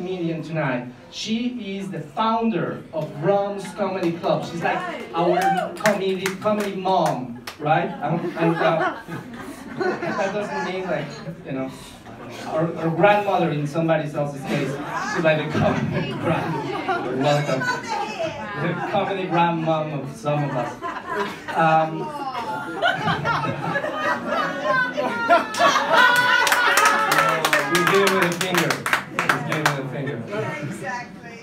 comedian tonight. She is the founder of Rome's Comedy Club. She's like our comedy mom, right? That doesn't mean like, you know, our grandmother in somebody else's case. She's like the comedy grand. Welcome. The comedy grandmom of some of us. We give it with a finger. Just give it with a finger. Exactly.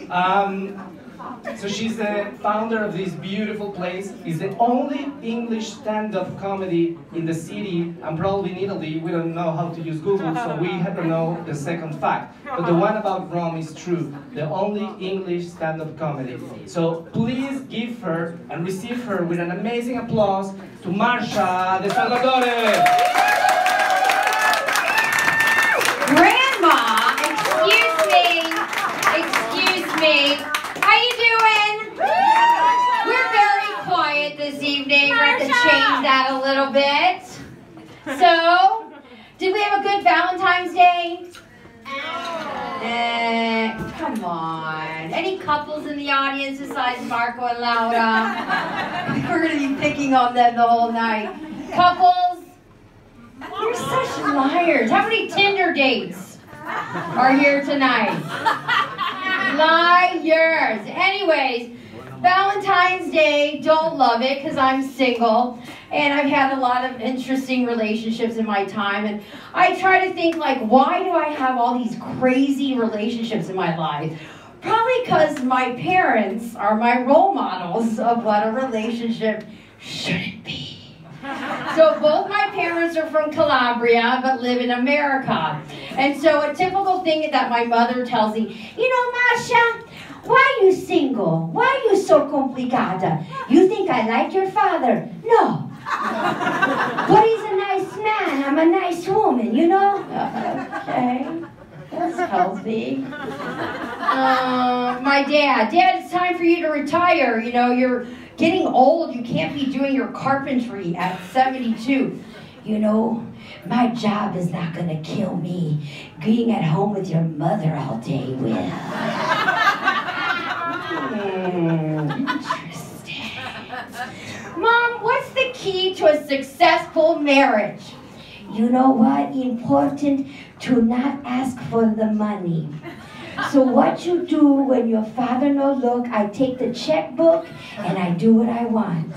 So she's the founder of this beautiful place. It's the only English stand-up comedy in the city, and probably in Italy. We don't know how to use Google, so we have to know the second fact. But the one about Rome is true. The only English stand-up comedy. So please give her and receive her with an amazing applause to Marsha De Salvatore. Grandma, excuse me. How you doing? We're very quiet this evening. We're going to change that a little bit. So, did we have a good Valentine's Day? Come on. Any couples in the audience besides Marco and Laura? We're going to be picking on them the whole night. Couples? You're such liars. How many Tinder dates are here tonight? Liars. Anyways, Valentine's Day, don't love it because I'm single and I've had a lot of interesting relationships in my time, and I try to think like, why do I have all these crazy relationships in my life? Probably because my parents are my role models of what a relationship shouldn't be. So both my parents are from Calabria, but live in America. And so a typical thing that my mother tells me, you know, Masha, why are you single? Why are you so complicada? You think I like your father? No. But he's a nice man. I'm a nice woman, you know? Okay. That's healthy. My dad, it's time for you to retire. You know, you're getting old. You can't be doing your carpentry at 72. You know, my job is not going to kill me. Being at home with your mother all day will. Interesting. Mom, what's the key to a successful marriage? You know what? Important to not ask for the money. So what you do when your father no look, I take the checkbook and I do what I want.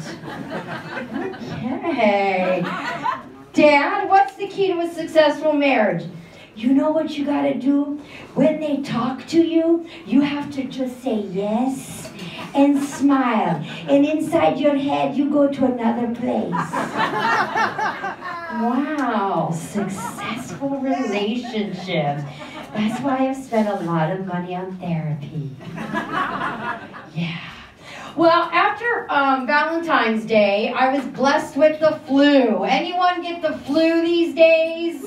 Okay. Dad, what's the key to a successful marriage? You know what you gotta do? When they talk to you, you have to just say yes and smile. And inside your head, you go to another place. Wow, successful relationships. That's why I've spent a lot of money on therapy. Yeah. Well, after Valentine's Day, I was blessed with the flu. Anyone get the flu these days?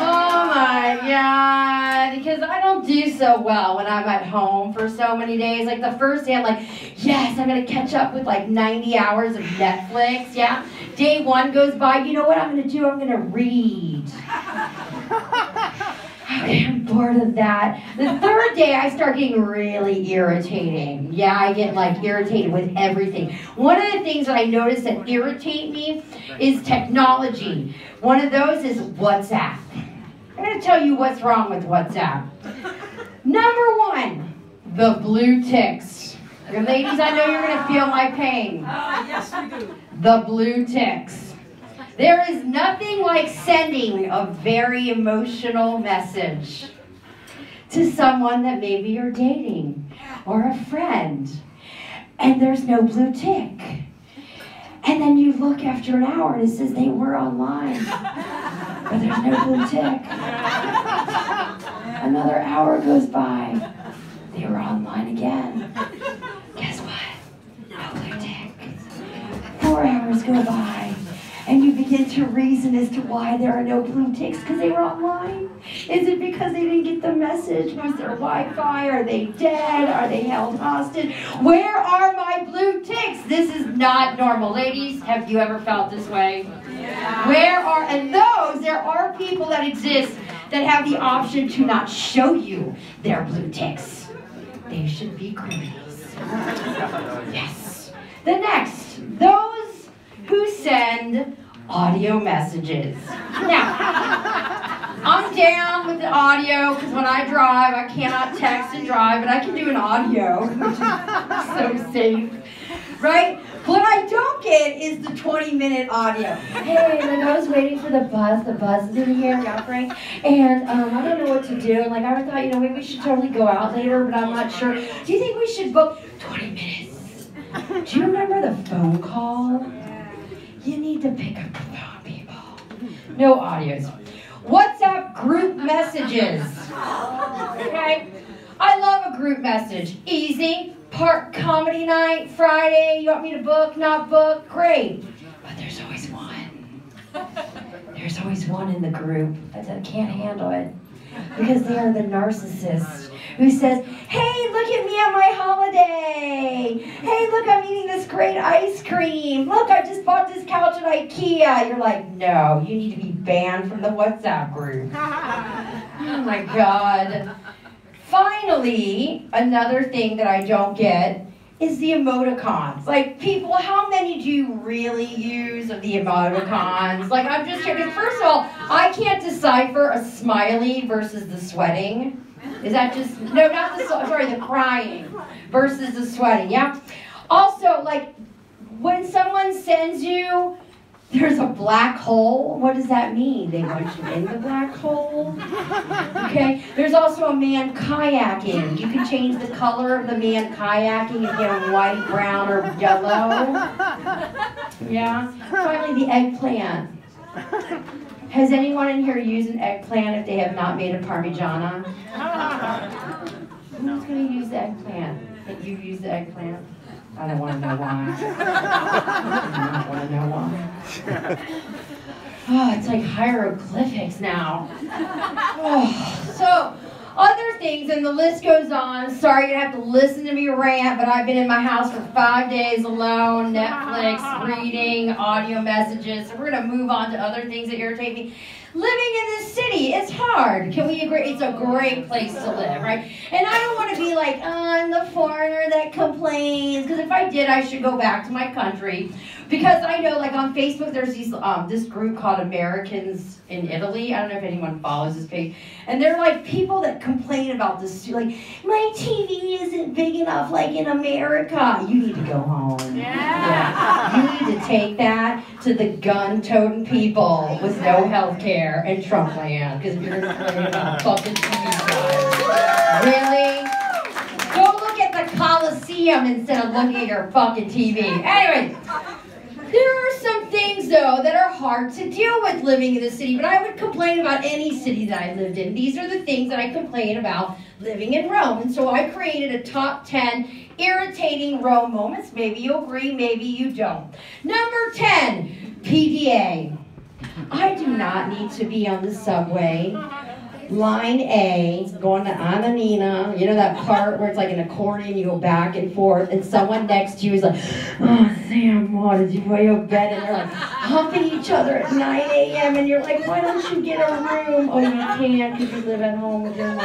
Oh my God, because I don't do so well when I'm at home for so many days. Like the first day, I'm like, yes, I'm going to catch up with like 90 hours of Netflix, yeah? Day one goes by, you know what I'm going to do? I'm going to read. Okay, I'm bored of that. The third day, I start getting really irritating. Yeah, I get like irritated with everything. One of the things that I notice that irritate me is technology. One of those is WhatsApp. I'm going to tell you what's wrong with WhatsApp. Number one, the blue ticks. Ladies, I know you're going to feel my pain. Yes, we do. The blue ticks. There is nothing like sending a very emotional message to someone that maybe you're dating or a friend, and there's no blue tick. And then you look after an hour and it says they were online, but there's no blue tick. Another hour goes by, they were online again. Guess what? No blue tick. 4 hours go by. And you begin to reason as to why there are no blue ticks, because they were online. Is it because they didn't get the message? Was there Wi-Fi? Are they dead? Are they held hostage? Where are my blue ticks? This is not normal. Ladies, have you ever felt this way? Yeah. And there are people that exist that have the option to not show you their blue ticks. They should be criminals. Yes. The next, those who send audio messages. Now, I'm down with the audio because when I drive, I cannot text and drive, but I can do an audio, which is so safe, right? What I don't get is the 20-minute audio. Hey, like I was waiting for the bus is in here, yeah, Frank, and I don't know what to do. Like I thought, you know, maybe we should totally go out later, but I'm not sure. Do you think we should book 20 minutes? Do you remember the phone call? You need to pick up the phone, people. No audios. WhatsApp group messages. Okay? I love a group message. Easy. Park comedy night, Friday. You want me to book, not book? Great. But there's always one. There's always one in the group that can't handle it. Because they are the narcissist who says, hey, look at me on my holiday. Hey, look, I'm eating this great ice cream. Look, I just bought this couch at IKEA. You're like, no, you need to be banned from the WhatsApp group. Oh my God. Finally, another thing that I don't get is the emoticons. Like, people, how many do you really use of the emoticons? Like, I'm just curious. First of all, I can't decipher a smiley versus the sweating. Is that just, no, not the, sorry, the crying versus the sweating, yeah? Also, like, when someone sends you, there's a black hole, what does that mean? They want you in the black hole? Okay, there's also a man kayaking. You can change the color of the man kayaking if you have white, brown, or yellow. Yeah, finally the eggplant. Has anyone in here used an eggplant if they have not made a Parmigiana? Who's going to use the eggplant? If you use the eggplant? I don't want to know why. I don't want to know why. Oh, it's like hieroglyphics now. Oh, so, other things, and the list goes on. Sorry you're going to have to listen to me rant, but I've been in my house for 5 days alone, Netflix, reading, audio messages. So we're going to move on to other things that irritate me. Living in this city, it's hard. Can we agree? It's a great place to live, right? And I don't want to be like, oh, I'm the foreigner that complains. Because if I did, I should go back to my country. Because I know, like on Facebook, there's these this group called Americans in Italy. I don't know if anyone follows this page. And they're like people that complain about this. Like, my TV isn't big enough like in America. You need to go home. Yeah. You need to take that to the gun-toting people with no health care and Trump land. Because you're complaining about fucking TV. Really? Go look at the Coliseum instead of looking at your fucking TV. Anyway. There are some things, though, that are hard to deal with living in the city, but I would complain about any city that I lived in. These are the things that I complain about living in Rome. And so I created a top 10 irritating Rome moments. Maybe you agree, maybe you don't. Number 10, PDA. I do not need to be on the subway. Line A, going to Ananina, you know that part where it's like an accordion, you go back and forth, and someone next to you is like, oh, Sam, what did you weigh your bed? And they're like humping each other at 9 a.m. and you're like, why don't you get a room? Oh, you can't because you live at home with your mom.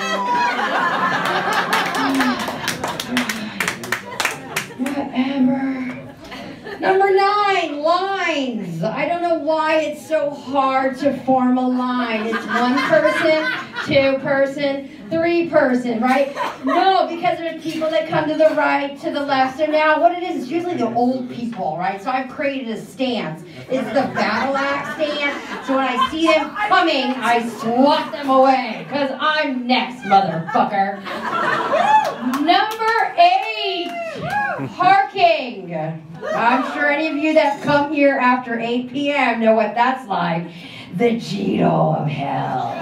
Whatever. Number 9, lines. I don't know why it's so hard to form a line. It's 1 person, 2 person, 3 person, right? No, because there's people that come to the right, to the left. So now what it is usually the old people, right? So I've created a stance. It's the battle axe stance. So when I see them coming, I swat them away. Because I'm next, motherfucker. Number 8, parking. I'm sure any of you that come here after 8 p.m. know what that's like. The Gito of hell.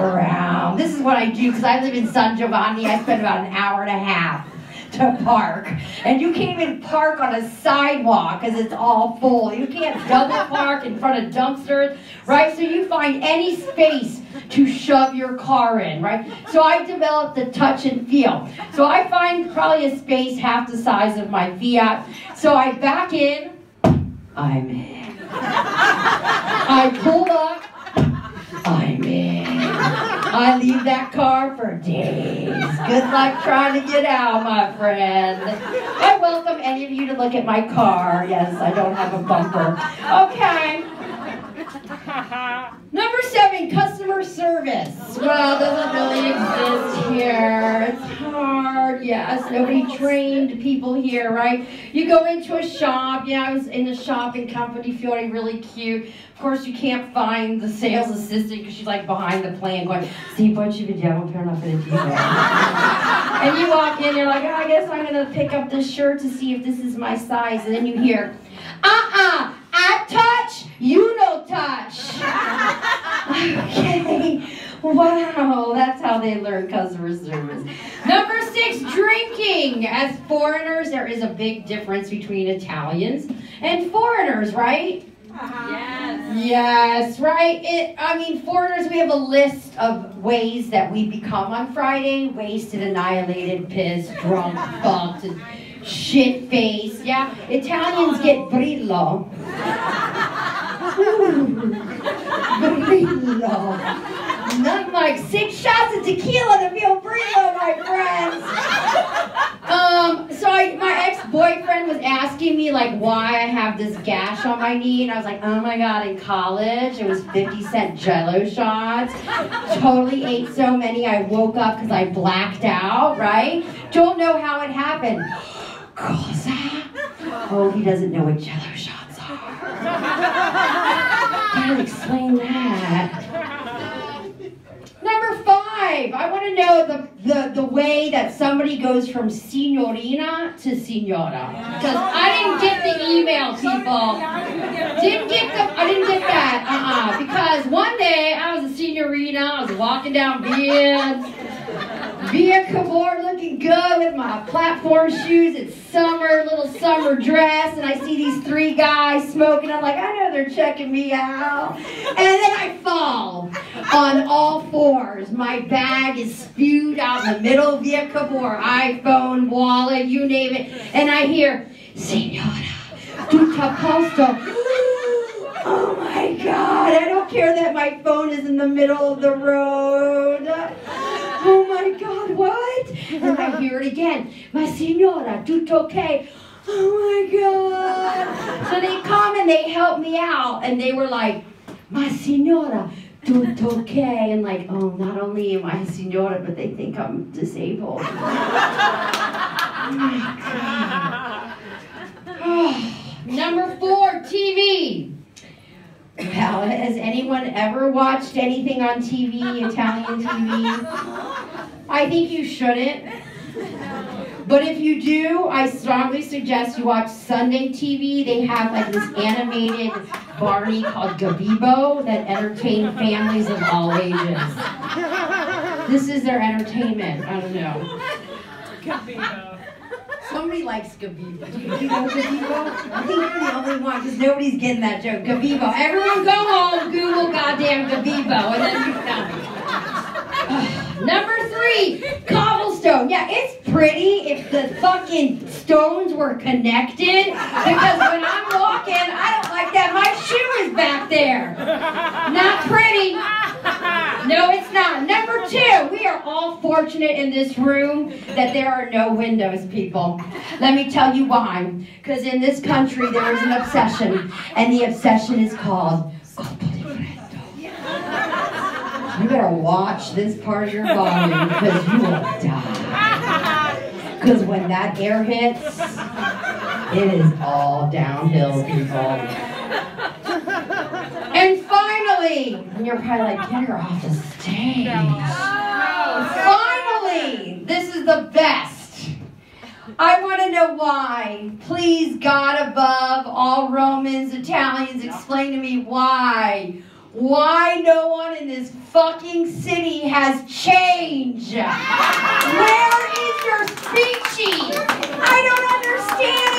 Around. This is what I do because I live in San Giovanni. I spend about an hour and a half to park. And you can't even park on a sidewalk because it's all full. You can't double park in front of dumpsters, right? So you find any space to shove your car in, right? So I developed the touch and feel. So I find probably a space half the size of my Fiat. So I back in, I'm in. I pull up, I'm in. I leave that car for days. Good luck trying to get out, my friend. I welcome any of you to look at my car. Yes, I don't have a bumper. Okay. Number 7, customer service. Well, doesn't really exist here. It's hard. Yes, nobody trained people here, right? You go into a shop. Yeah, I was in the shopping company feeling really cute. Of course, you can't find the sales assistant because she's like behind the plant going, "Sí, pode vediamo per una aperitivo." And you walk in, you're like, "Oh, I guess I'm going to pick up this shirt to see if this is my size." And then you hear, I touch, you no touch. Okay. Wow, that's how they learn customer service. Number 6, drinking. As foreigners, there is a big difference between Italians and foreigners, right? Yes. Yes, right? Foreigners, we have a list of ways that we become on Friday. Wasted, annihilated, pissed, drunk, fucked, and shit-faced. Yeah? Italians get brillo. Brillo. Not like 6 shots of tequila to feel brillo, my friends. My ex-boyfriend was asking me like why I have this gash on my knee, and I was like, oh my god, in college it was 50-cent Jello shots. Totally ate so many I woke up because I blacked out, right? Don't know how it happened. Cosa? Oh, he doesn't know what Jello shots are. Gotta explain that. Number 5, I want to know the way that somebody goes from signorina to signora. Because I didn't get the email, people. I didn't get that. Because one day I was a signorina. I was walking down Via Cavour, looking good with my platform shoes. It's summer, little summer dress, and I see these 3 guys smoking. I'm like, I know they're checking me out. And then I fall on all 4s. My bag is spewed out in the middle of Via Cavour. iPhone, wallet, you name it. And I hear, Signora, tutto a posto. Oh my God, I don't care that my phone is in the middle of the road. Oh my God, what? And I hear it again. Ma signora, tutto okay? Oh my God. So they come and they help me out. And they were like, ma signora, tutto okay? And like, oh, not only am I a signora, but they think I'm disabled. Oh my God. Oh. Number 4, TV. Well, has anyone ever watched anything on TV, Italian TV? I think you shouldn't. But if you do, I strongly suggest you watch Sunday TV. They have like this animated Barney called Gabebo that entertain families of all ages. This is their entertainment. I don't know. Gabebo. Somebody likes Gabebo. Do you know Gabebo? I think you're the only one because nobody's getting that joke. Gabebo. Everyone go home, Google goddamn Gabebo, and then you found it. Number 3, cobblestone. Yeah, it's pretty if the fucking stones were connected. Because when I'm walking, I don't like that my shoe is back there. Not pretty. No, it's not. Number 2, we are all fortunate in this room that there are no windows, people. Let me tell you why. Because in this country there is an obsession, and the obsession is called colpo di freddo. You better watch this part of your body because you will die. Because when that air hits, it is all downhill, people. And finally, and you're probably like, get her off the stage. Finally, this is the best. I want to know why. Please, God above, all Romans, Italians, explain to me why. Why no one in this fucking city has change? Where is your speechy? I don't understand